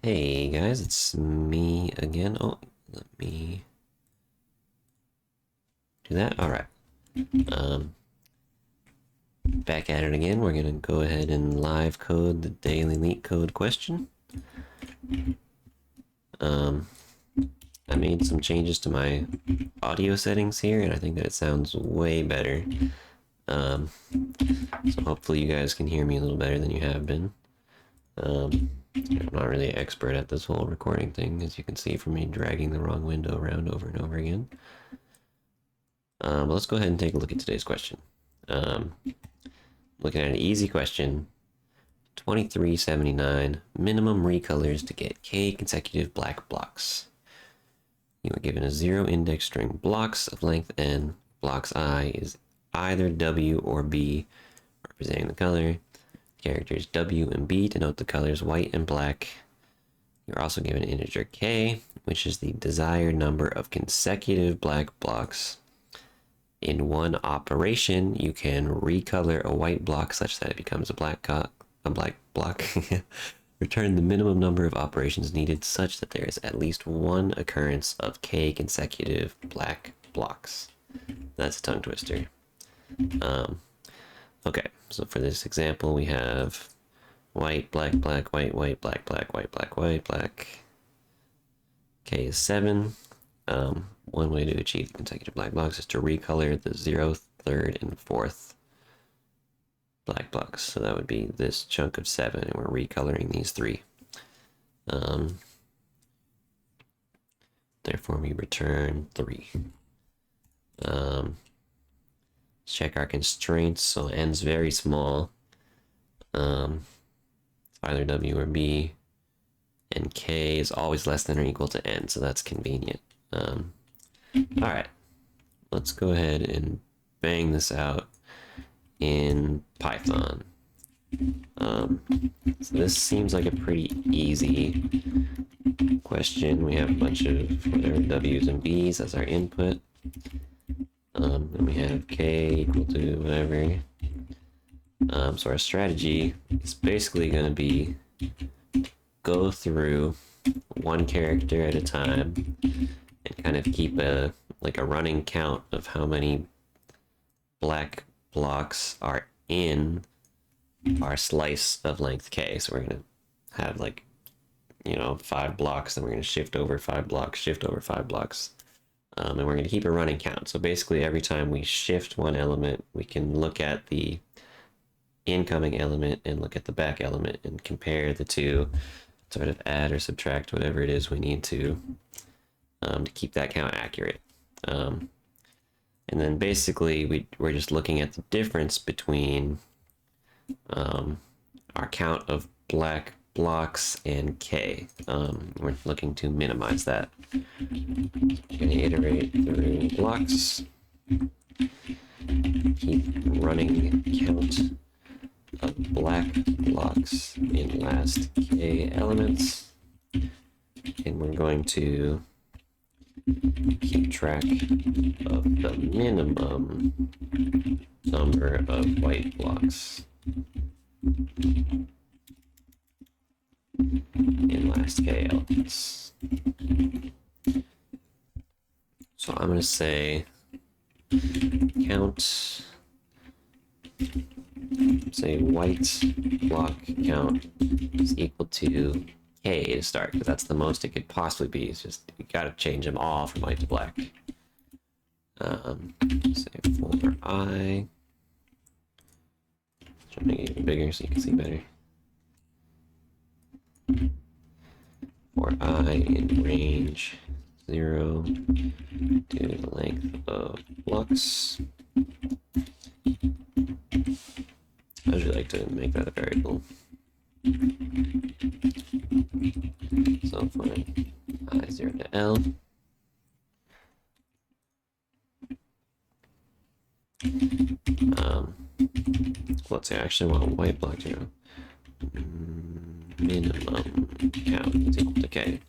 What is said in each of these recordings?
Hey guys, it's me again. Oh, let me do that. All right. Back at it again. We're gonna go ahead and live code the daily leak code question. I made some changes to my audio settings here, and I think that it sounds way better. So hopefully you guys can hear me a little better than you have been. I'm not really an expert at this whole recording thing, as you can see from me dragging the wrong window around over and over again. But let's go ahead and take a look at today's question. Looking at an easy question, 2379, minimum recolors to get k consecutive black blocks. You are given a 0 index string blocks of length n. Blocks I is either W or B, representing the color. Characters W and B denote the colors white and black. You're also given an integer k, which is the desired number of consecutive black blocks. In one operation, you can recolor a white block such that it becomes a black block. Return the minimum number of operations needed such that there is at least one occurrence of k consecutive black blocks. That's a tongue twister. Okay, so for this example, we have white, black, black, white, white, black, black, white, black, white, black. K is 7. One way to achieve consecutive black blocks is to recolor the 0th, 3rd, and 4th black blocks. So that would be this chunk of 7, and we're recoloring these 3. Therefore, we return 3. Let's check our constraints. So n's very small. It's either W or B. And k is always less than or equal to n, so that's convenient. All right, let's go ahead and bang this out in Python. So this seems like a pretty easy question. We have a bunch of whatever W's and B's as our input. And we have k equal to whatever. So our strategy is basically going to be go through one character at a time and kind of keep a running count of how many black blocks are in our slice of length k. So we're going to have 5 blocks, and we're going to shift over 5 blocks, shift over 5 blocks. And we're going to keep a running count. So basically every time we shift one element, we can look at the incoming element and look at the back element and compare the two, sort of add or subtract whatever it is we need to keep that count accurate. And then basically we're just looking at the difference between our count of black blocks and k. We're looking to minimize that. We're going to iterate through blocks, keep running count of black blocks in last k elements, and we're going to keep track of the minimum number of white blocks in last k elements. So I'm going to say count, say white block count is equal to k to start, because that's the most it could possibly be. It's just, you got to change them all from white to black. Say for I, try to make it even bigger so you can see better. For I in range 0 to the length of blocks. I usually like to make that a variable. So for I 0 to L, let's say I actually want white block 0. Minimum count is equal to k.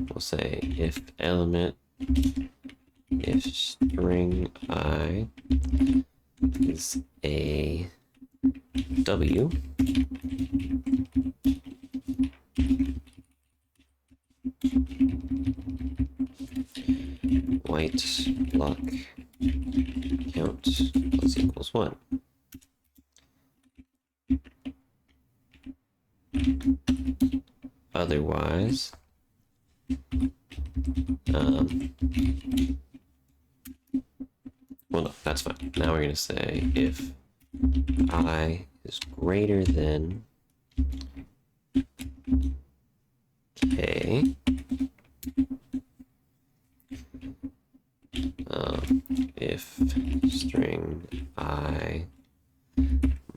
We'll say if element, if string I is a W. White block count plus equals 1. Otherwise, well, no, that's fine. Now we're going to say if I is greater than k, if string I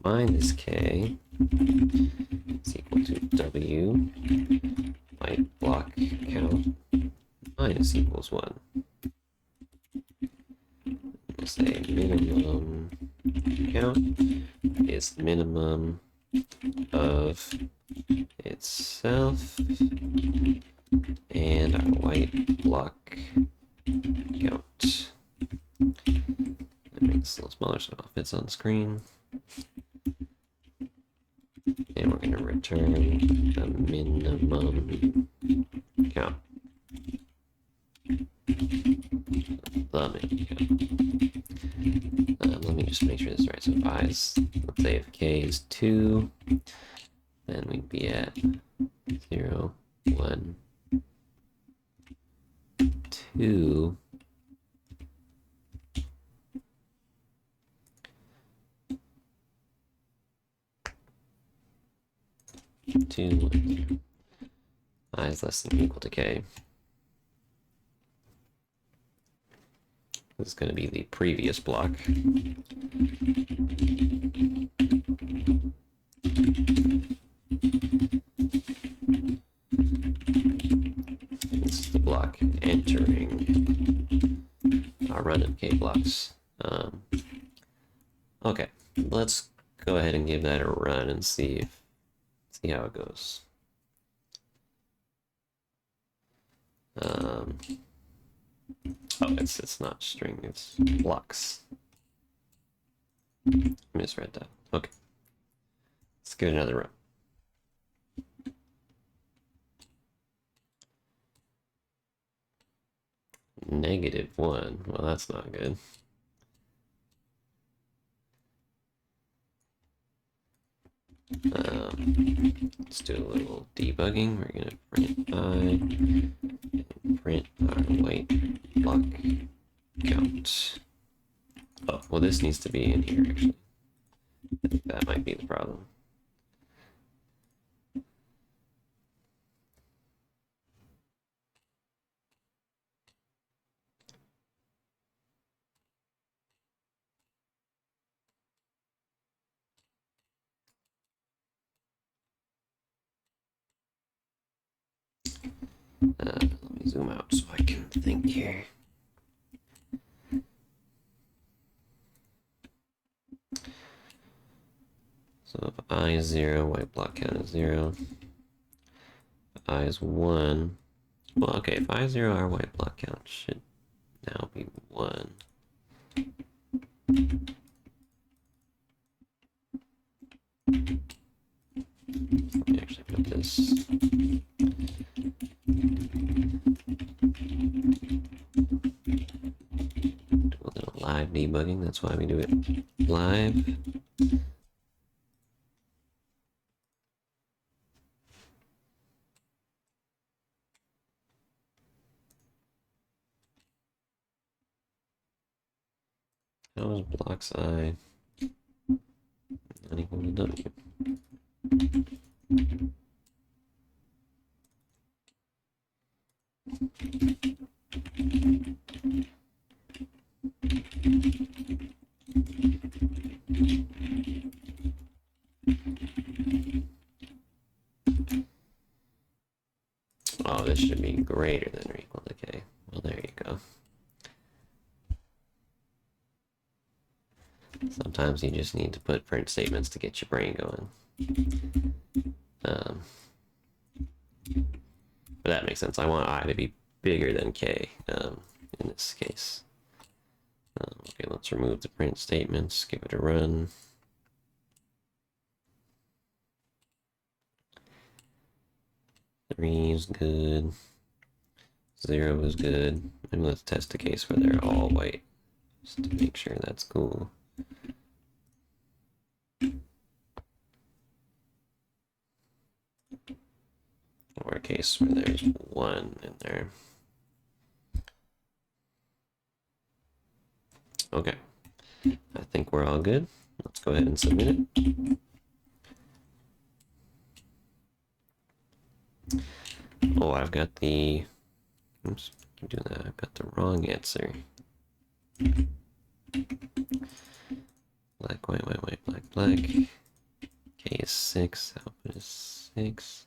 minus k is equal to w, white block count minus equals 1. We'll say minimum count is the minimum of itself and our white block count. That makes it a little smaller so it all fits on the screen. And we're going to return the minimum count. The minimum count. Let me just make sure this is right. So if I is, let's say if k is 2, then we'd be at 0, 1, 2. I is less than or equal to k. This is going to be the previous block. This is the block entering our run of k blocks. Okay, let's go ahead and give that a run and see how it goes. Oh, it's not string, it's blocks. Misread that. Okay. Let's give it another run. -1. Well, that's not good. Let's do a little debugging. We're going to print I and print our white block count. Oh, well, this needs to be in here, actually. I think that might be the problem. Let me zoom out so I can think here. So if I is 0, white block count is 0. If I is 1, well, okay, if I is 0, our white block count should now be 1. Let me actually put this. Do a little live debugging, that's why we do it live. How is blocks I not equal to W? Oh, this should be greater than or equal to k. Well, there you go. Sometimes you just need to put print statements to get your brain going. But that makes sense. I want I to be bigger than k in this case. Okay, let's remove the print statements, give it a run. 3 is good. 0 is good. And let's test a case where they're all white, just to make sure that's cool. Or a case where there's 1 in there. Okay, I think we're all good. Let's go ahead and submit it. Oh, I've got the, oops, I'm doing that. I've got the wrong answer. Black, white, white, white, black, black. K is 6, output is 6.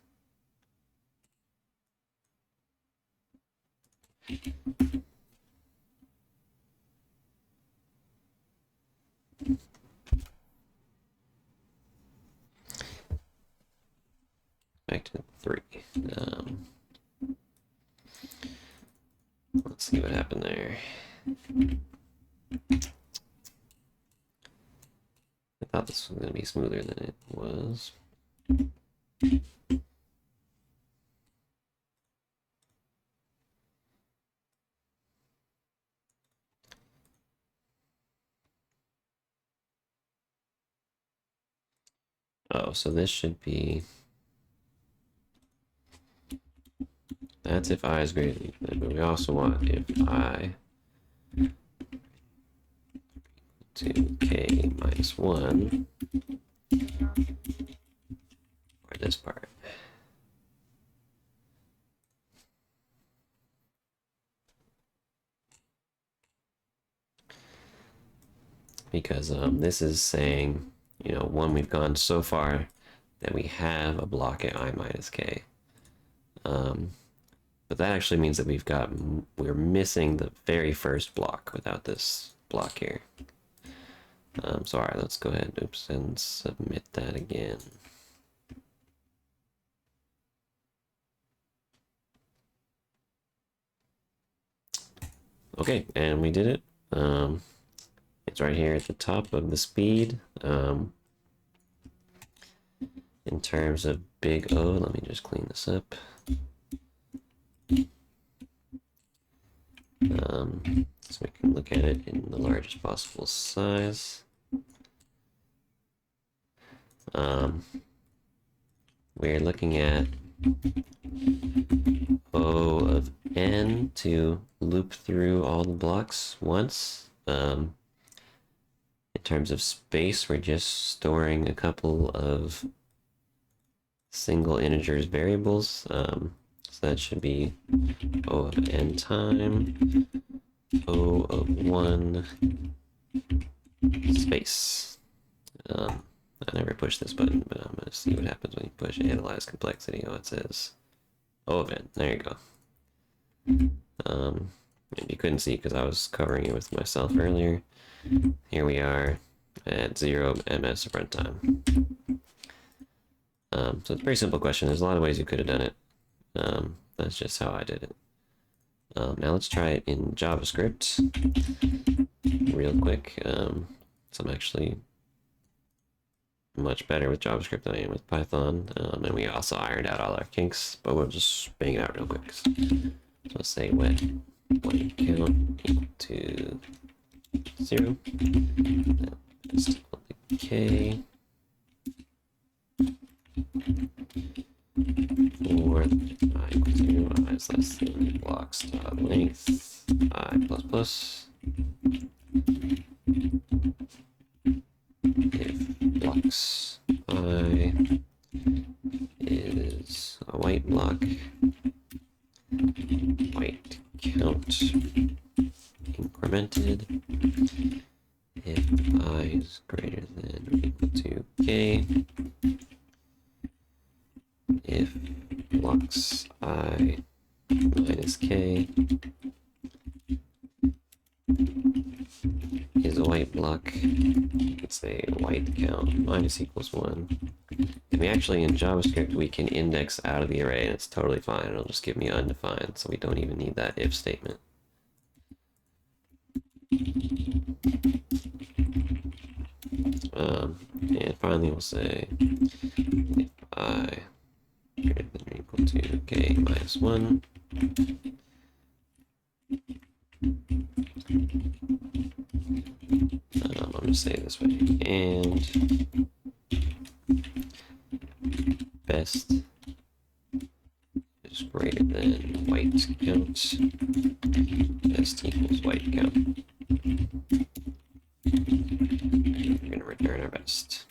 Back to 3. Let's see what happened there. I thought this was going to be smoother than it was. Oh, so this should be, that's if I is greater than, but we also want if I to k minus 1, or this part. Because this is saying, you know, one, we've gone so far that we have a block at I minus k. But that actually means that we're missing the very first block without this block here. So all right, let's go ahead, oops, and submit that again. Okay, and we did it. It's right here at the top of the speed. In terms of big O, let me just clean this up. So we can look at it in the largest possible size. We're looking at O of n to loop through all the blocks once. In terms of space, we're just storing a couple of single integers variables. So that should be O of n time O of 1 space. I never pushed this button, but I'm going to see what happens when you push analyze complexity. Oh, it says O of n. There you go. You couldn't see because I was covering it with myself earlier. Here we are at 0 ms of runtime. So it's a pretty simple question. There's a lot of ways you could have done it. That's just how I did it. Now let's try it in JavaScript real quick. So I'm actually much better with JavaScript than I am with Python. And we also ironed out all our kinks, but we'll just bang it out real quick. So let's say wet white count equal to 0. That's equal to k. For I equals 0, I is less than blocks dot length I plus plus. If blocks I is a white block, white count incremented. If I is greater than or equal to k, if blocks I minus k is a white block, it's a white count minus equals 1. And we actually, in JavaScript, we can index out of the array, and it's totally fine. It'll just give me undefined, so we don't even need that if statement. And finally, we'll say if I greater than or equal to k minus 1. I'm going to say it this way, and best is greater than white count, best equals white count. We're going to return our best.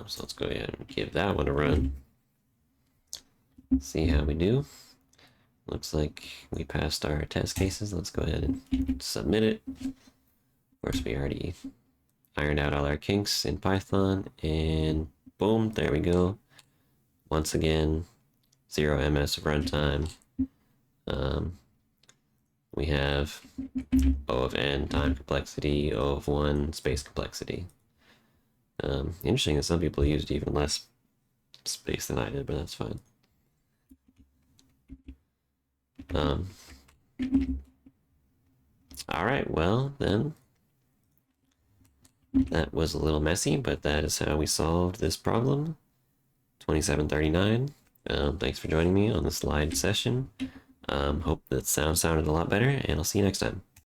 So let's go ahead and give that one a run. See how we do. Looks like we passed our test cases. Let's go ahead and submit it. Of course, we already ironed out all our kinks in Python, and boom, there we go. Once again, 0 ms of runtime. We have O of n time complexity, O of 1 space complexity. Interesting that some people used even less space than I did, but that's fine. All right, well then, that was a little messy, but that is how we solved this problem. 2739. Thanks for joining me on the slide session. Hope that sound sounded a lot better, and I'll see you next time.